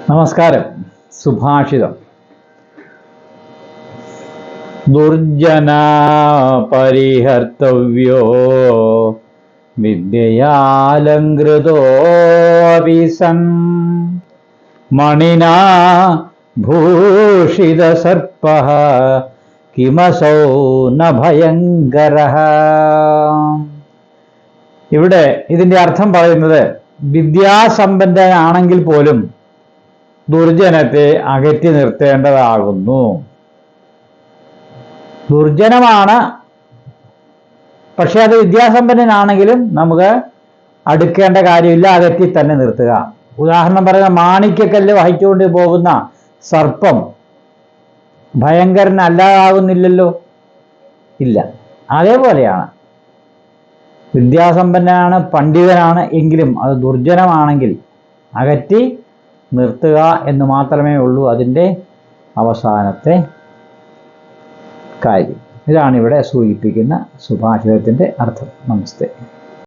നമസ്കാരം. സുഭാഷിതം. ദുർജന പരിഹർത്തവ്യോ വിദ്യയാലങ്കൃതോ വിസൻ മണിനാ ഭൂഷിത സർപ്പഃ കിമസൗ ന ഭയങ്കരഃ. ഇവിടെ ഇതിന്റെ അർത്ഥം പറയുന്നത്, വിദ്യാസമ്പന്നനാണെങ്കിൽ പോലും ദുർജനത്തെ അകറ്റി നിർത്തേണ്ടതാകുന്നു. ദുർജനമാണ്, പക്ഷെ അത് വിദ്യാസമ്പന്നനാണെങ്കിലും നമുക്ക് അടുക്കേണ്ട കാര്യമില്ല, അകറ്റി തന്നെ നിർത്തുക. ഉദാഹരണം പറയുന്ന, മാണിക്യക്കല്ല് വഹിച്ചുകൊണ്ട് പോകുന്ന സർപ്പം ഭയങ്കരനല്ലാതാകുന്നില്ലല്ലോ, ഇല്ല. അതേപോലെയാണ്, വിദ്യാസമ്പന്നനാണ്, പണ്ഡിതനാണ് എങ്കിലും അത് ദുർജനമാണെങ്കിൽ അകറ്റി നിർത്തുക എന്ന് മാത്രമേ ഉള്ളൂ അതിൻ്റെ അവസാനത്തെ കാര്യം. ഇതാണ് ഇവിടെ സൂചിപ്പിക്കുന്ന സുഭാഷിതത്തിൻ്റെ അർത്ഥം. നമസ്തേ.